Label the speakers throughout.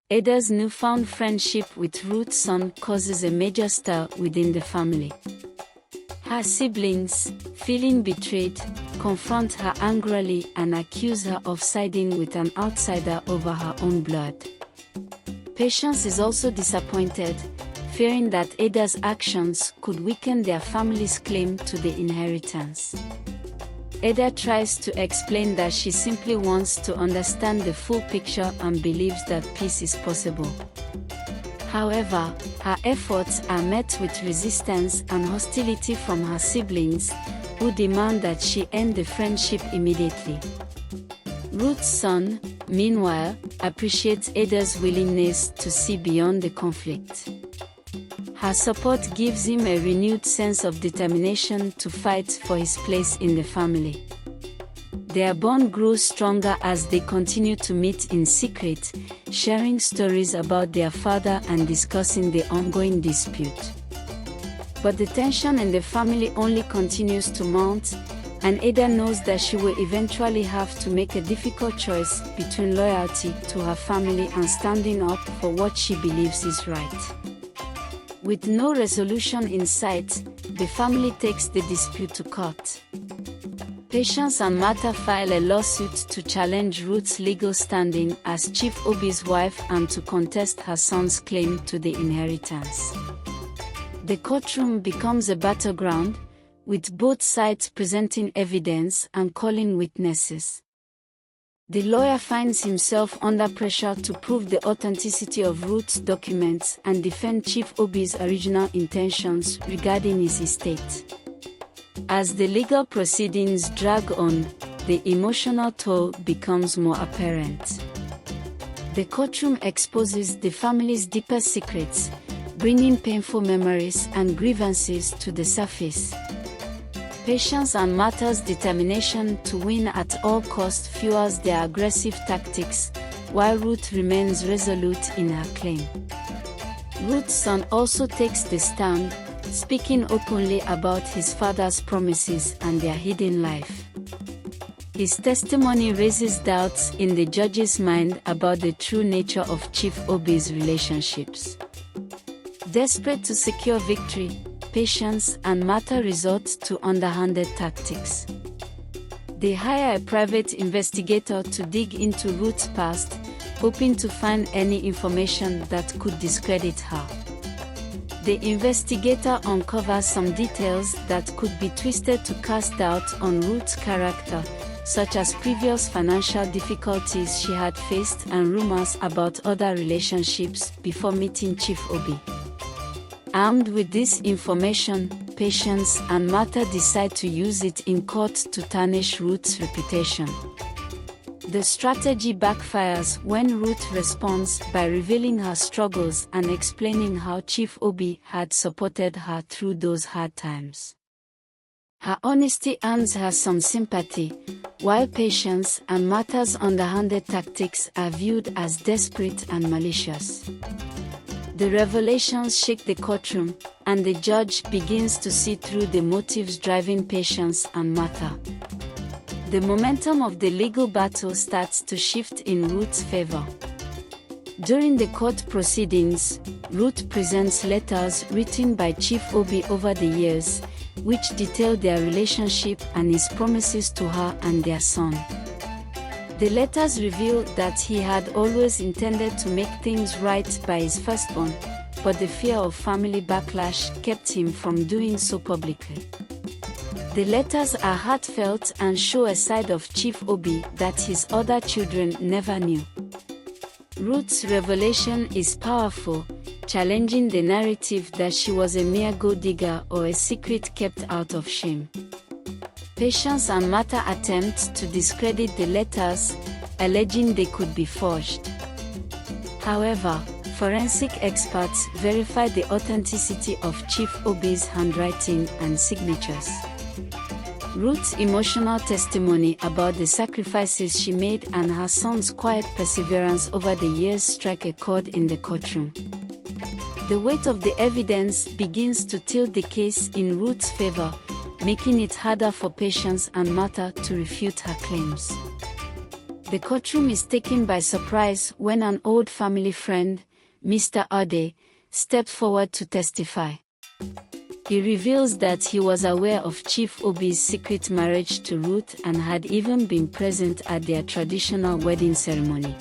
Speaker 1: Ada's newfound friendship with Ruth's son causes a major stir within the family. Her siblings, feeling betrayed, confront her angrily and accuse her of siding with an outsider over her own blood. Patience is also disappointed, fearing that Ada's actions could weaken their family's claim to the inheritance. Ada tries to explain that she simply wants to understand the full picture and believes that peace is possible. However, her efforts are met with resistance and hostility from her siblings, who demand that she end the friendship immediately. Ruth's son, meanwhile, appreciates Ada's willingness to see beyond the conflict. Her support gives him a renewed sense of determination to fight for his place in the family. Their bond grows stronger as they continue to meet in secret, sharing stories about their father and discussing the ongoing dispute. But the tension in the family only continues to mount, and Ada knows that she will eventually have to make a difficult choice between loyalty to her family and standing up for what she believes is right. With no resolution in sight, the family takes the dispute to court. Patience and Martha file a lawsuit to challenge Ruth's legal standing as Chief Obi's wife and to contest her son's claim to the inheritance. The courtroom becomes a battleground, with both sides presenting evidence and calling witnesses. The lawyer finds himself under pressure to prove the authenticity of Ruth's documents and defend Chief Obi's original intentions regarding his estate. As the legal proceedings drag on, the emotional toll becomes more apparent. The courtroom exposes the family's deepest secrets, bringing painful memories and grievances to the surface. Patience and Martha's determination to win at all costs fuels their aggressive tactics, while Ruth remains resolute in her claim. Ruth's son also takes the stand, speaking openly about his father's promises and their hidden life. His testimony raises doubts in the judge's mind about the true nature of Chief Obi's relationships. Desperate to secure victory, Patience and Martha resort to underhanded tactics. They hire a private investigator to dig into Ruth's past, hoping to find any information that could discredit her. The investigator uncovers some details that could be twisted to cast doubt on Ruth's character, such as previous financial difficulties she had faced and rumors about other relationships before meeting Chief Obi. Armed with this information, Patience and Martha decide to use it in court to tarnish Ruth's reputation. The strategy backfires when Ruth responds by revealing her struggles and explaining how Chief Obi had supported her through those hard times. Her honesty earns her some sympathy, while Patience and Martha's underhanded tactics are viewed as desperate and malicious. The revelations shake the courtroom, and the judge begins to see through the motives driving Patience and Martha. The momentum of the legal battle starts to shift in Ruth's favor. During the court proceedings, Ruth presents letters written by Chief Obi over the years, which detail their relationship and his promises to her and their son. The letters reveal that he had always intended to make things right by his firstborn, but the fear of family backlash kept him from doing so publicly. The letters are heartfelt and show a side of Chief Obi that his other children never knew. Ruth's revelation is powerful, challenging the narrative that she was a mere gold digger or a secret kept out of shame. Patience and Martha attempt to discredit the letters, alleging they could be forged. However, forensic experts verify the authenticity of Chief Obi's handwriting and signatures. Ruth's emotional testimony about the sacrifices she made and her son's quiet perseverance over the years strike a chord in the courtroom. The weight of the evidence begins to tilt the case in Ruth's favor, making it harder for Patience and Martha to refute her claims. The courtroom is taken by surprise when an old family friend, Mr. Obi, steps forward to testify. He reveals that he was aware of Chief Obi's secret marriage to Ruth and had even been present at their traditional wedding ceremony.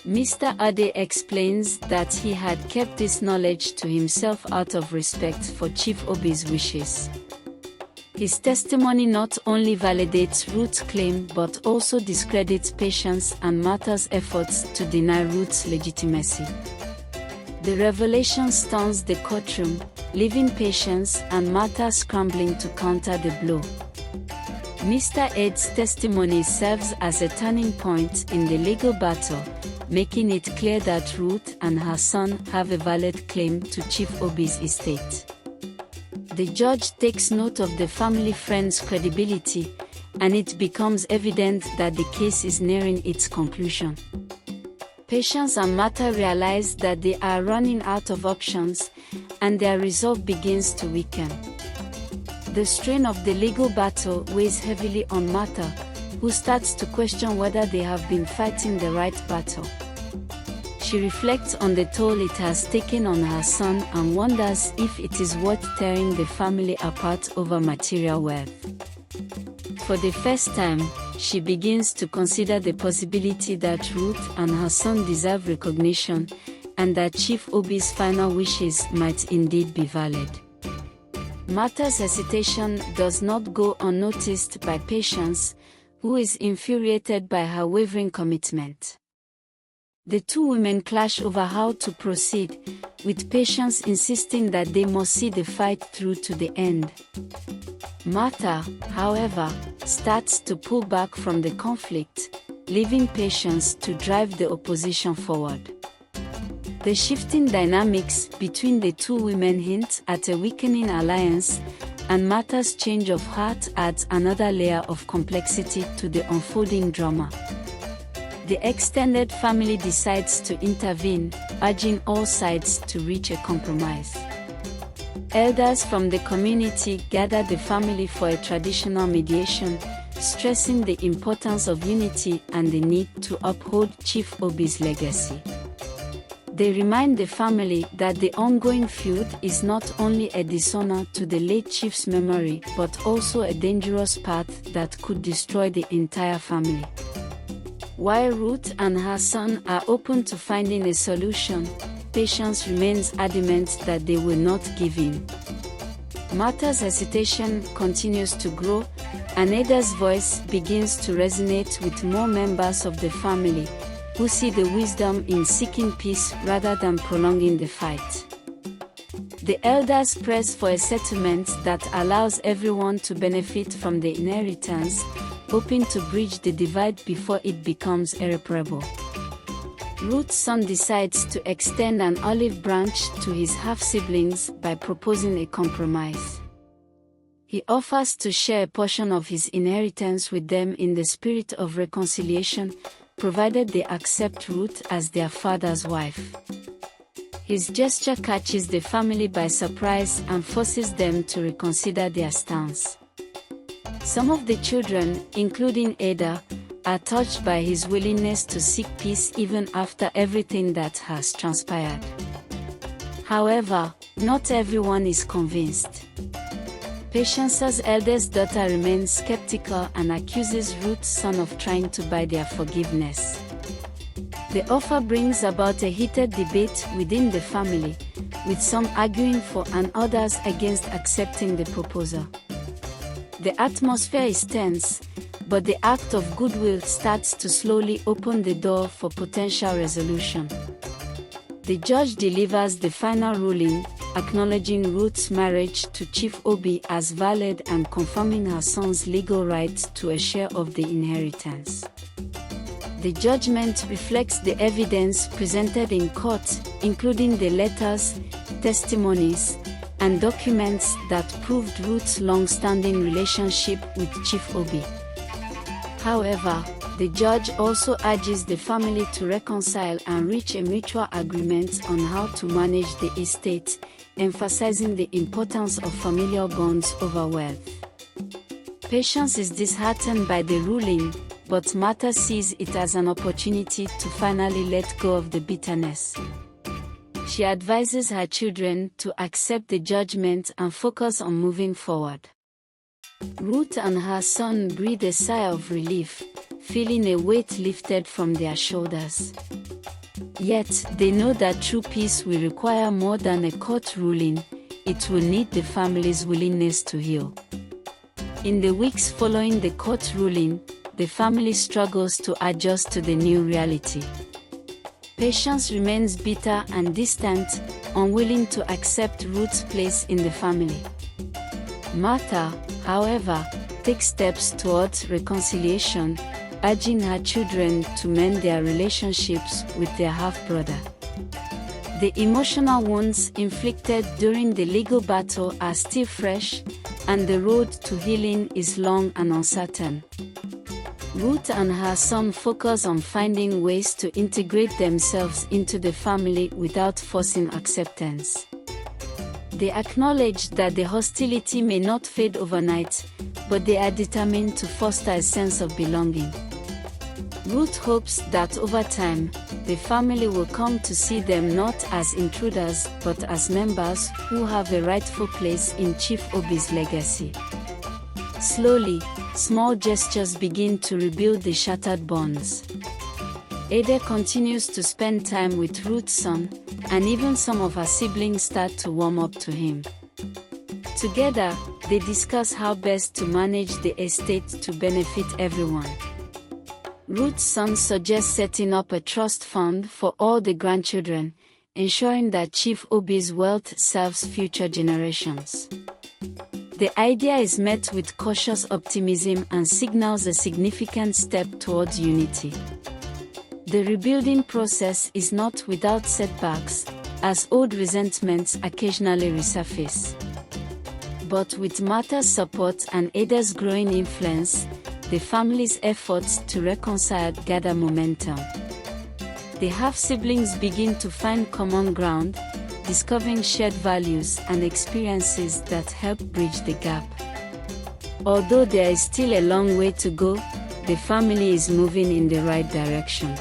Speaker 1: Mr. Obi explains that he had kept this knowledge to himself out of respect for Chief Obi's wishes. His testimony not only validates Ruth's claim but also discredits Patience and Martha's efforts to deny Ruth's legitimacy. The revelation stuns the courtroom, leaving Patience and Martha scrambling to counter the blow. Mr. Ed's testimony serves as a turning point in the legal battle, making it clear that Ruth and her son have a valid claim to Chief Obi's estate. The judge takes note of the family friend's credibility, and it becomes evident that the case is nearing its conclusion. Patience and Martha realize that they are running out of options, and their resolve begins to weaken. The strain of the legal battle weighs heavily on Martha, who starts to question whether they have been fighting the right battle. She reflects on the toll it has taken on her son and wonders if it is worth tearing the family apart over material wealth. For the first time, she begins to consider the possibility that Ruth and her son deserve recognition, and that Chief Obi's final wishes might indeed be valid. Martha's hesitation does not go unnoticed by Patience, who is infuriated by her wavering commitment. The two women clash over how to proceed, with Patience insisting that they must see the fight through to the end. Martha, however, starts to pull back from the conflict, leaving Patience to drive the opposition forward. The shifting dynamics between the two women hint at a weakening alliance, and Martha's change of heart adds another layer of complexity to the unfolding drama. The extended family decides to intervene, urging all sides to reach a compromise. Elders from the community gather the family for a traditional mediation, stressing the importance of unity and the need to uphold Chief Obi's legacy. They remind the family that the ongoing feud is not only a dishonor to the late chief's memory but also a dangerous path that could destroy the entire family. While Ruth and her son are open to finding a solution, Patience remains adamant that they will not give in. Martha's hesitation continues to grow, and Ada's voice begins to resonate with more members of the family, who see the wisdom in seeking peace rather than prolonging the fight. The elders press for a settlement that allows everyone to benefit from the inheritance, hoping to bridge the divide before it becomes irreparable. Ruth's son decides to extend an olive branch to his half-siblings by proposing a compromise. He offers to share a portion of his inheritance with them in the spirit of reconciliation, provided they accept Ruth as their father's wife. His gesture catches the family by surprise and forces them to reconsider their stance. Some of the children, including Ada, are touched by his willingness to seek peace even after everything that has transpired. However, not everyone is convinced. Patience's eldest daughter remains skeptical and accuses Ruth's son of trying to buy their forgiveness. The offer brings about a heated debate within the family, with some arguing for and others against accepting the proposal. The atmosphere is tense, but the act of goodwill starts to slowly open the door for potential resolution. The judge delivers the final ruling, acknowledging Ruth's marriage to Chief Obi as valid and confirming her son's legal right to a share of the inheritance. The judgment reflects the evidence presented in court, including the letters, testimonies, and documents that proved Ruth's long-standing relationship with Chief Obi. However, the judge also urges the family to reconcile and reach a mutual agreement on how to manage the estate, emphasizing the importance of familial bonds over wealth. Patience is disheartened by the ruling, but Martha sees it as an opportunity to finally let go of the bitterness. She advises her children to accept the judgment and focus on moving forward. Ruth and her son breathe a sigh of relief, feeling a weight lifted from their shoulders. Yet, they know that true peace will require more than a court ruling. It will need the family's willingness to heal. In the weeks following the court ruling, the family struggles to adjust to the new reality. Patience remains bitter and distant, unwilling to accept Ruth's place in the family. Martha, however, takes steps towards reconciliation, urging her children to mend their relationships with their half-brother. The emotional wounds inflicted during the legal battle are still fresh, and the road to healing is long and uncertain. Ruth and her son focus on finding ways to integrate themselves into the family without forcing acceptance. They acknowledge that the hostility may not fade overnight, but they are determined to foster a sense of belonging. Ruth hopes that over time, the family will come to see them not as intruders but as members who have a rightful place in Chief Obi's legacy. Slowly, small gestures begin to rebuild the shattered bonds. Ada continues to spend time with Ruth's son, and even some of her siblings start to warm up to him. Together, they discuss how best to manage the estate to benefit everyone. Ruth's son suggests setting up a trust fund for all the grandchildren, ensuring that Chief Obi's wealth serves future generations. The idea is met with cautious optimism and signals a significant step towards unity. The rebuilding process is not without setbacks, as old resentments occasionally resurface. But with Martha's support and Ada's growing influence, the family's efforts to reconcile gather momentum. The half-siblings begin to find common ground, discovering shared values and experiences that help bridge the gap. Although there is still a long way to go, the family is moving in the right direction.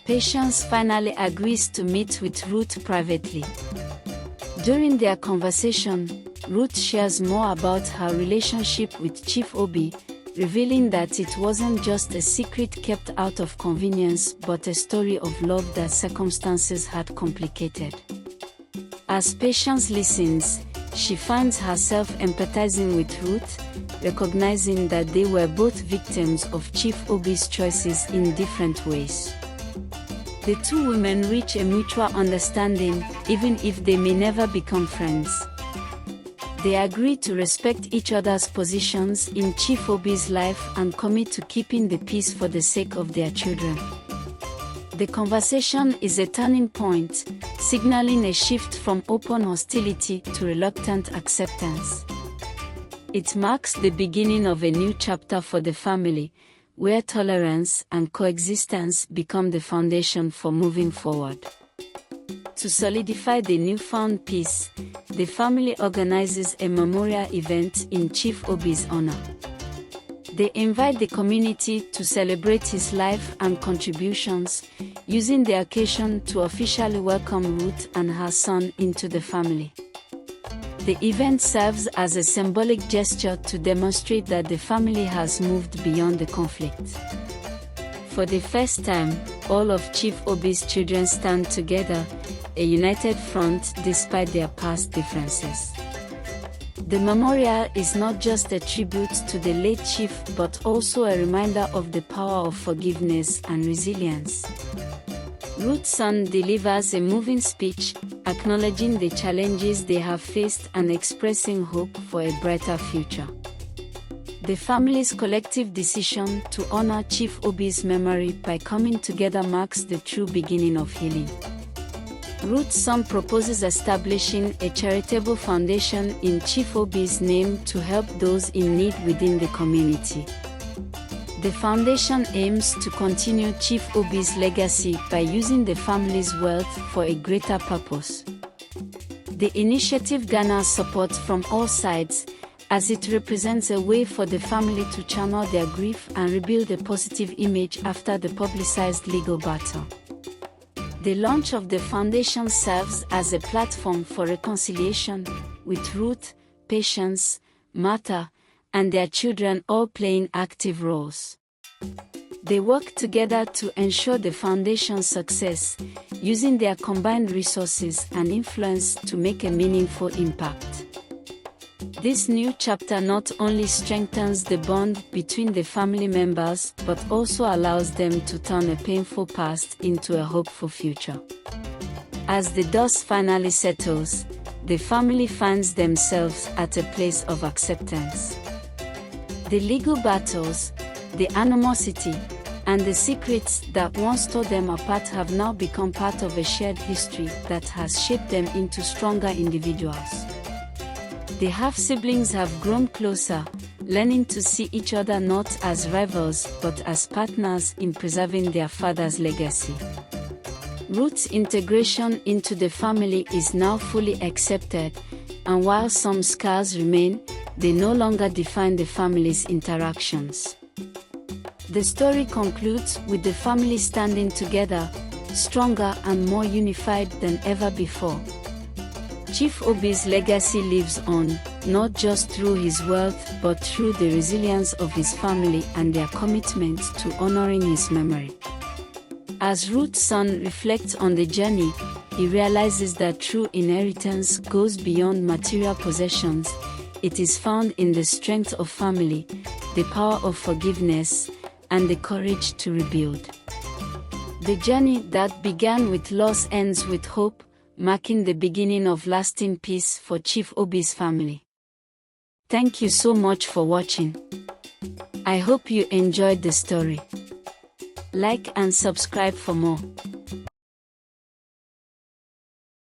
Speaker 1: Patience finally agrees to meet with Ruth privately. During their conversation, Ruth shares more about her relationship with Chief Obi, revealing that it wasn't just a secret kept out of convenience but a story of love that circumstances had complicated. As Patience listens, she finds herself empathizing with Ruth, recognizing that they were both victims of Chief Obi's choices in different ways. The two women reach a mutual understanding, even if they may never become friends. They agree to respect each other's positions in Chief Obi's life and commit to keeping the peace for the sake of their children. The conversation is a turning point, signaling a shift from open hostility to reluctant acceptance. It marks the beginning of a new chapter for the family, where tolerance and coexistence become the foundation for moving forward. To solidify the newfound peace, the family organizes a memorial event in Chief Obi's honor. They invite the community to celebrate his life and contributions, using the occasion to officially welcome Ruth and her son into the family. The event serves as a symbolic gesture to demonstrate that the family has moved beyond the conflict. For the first time, all of Chief Obi's children stand together, a united front despite their past differences. The memorial is not just a tribute to the late chief but also a reminder of the power of forgiveness and resilience. Ruth's son delivers a moving speech, acknowledging the challenges they have faced and expressing hope for a brighter future. The family's collective decision to honor Chief Obi's memory by coming together marks the true beginning of healing. Ruth's son proposes establishing a charitable foundation in Chief Obi's name to help those in need within the community. The foundation aims to continue Chief Obi's legacy by using the family's wealth for a greater purpose. The initiative garners support from all sides, as it represents a way for the family to channel their grief and rebuild a positive image after the publicized legal battle. The launch of the foundation serves as a platform for reconciliation, with Ruth, Patience, Martha, and their children all playing active roles. They work together to ensure the foundation's success, using their combined resources and influence to make a meaningful impact. This new chapter not only strengthens the bond between the family members but also allows them to turn a painful past into a hopeful future. As the dust finally settles, the family finds themselves at a place of acceptance. The legal battles, the animosity, and the secrets that once tore them apart have now become part of a shared history that has shaped them into stronger individuals. The half-siblings have grown closer, learning to see each other not as rivals but as partners in preserving their father's legacy. Ruth's integration into the family is now fully accepted, and while some scars remain, they no longer define the family's interactions. The story concludes with the family standing together, stronger and more unified than ever before. Chief Obi's legacy lives on, not just through his wealth but through the resilience of his family and their commitment to honoring his memory. As Ruth's son reflects on the journey, he realizes that true inheritance goes beyond material possessions. It is found in the strength of family, the power of forgiveness, and the courage to rebuild. The journey that began with loss ends with hope, marking the beginning of lasting peace for Chief Obi's family. Thank you so much for watching. I hope you enjoyed the story. Like and subscribe for more.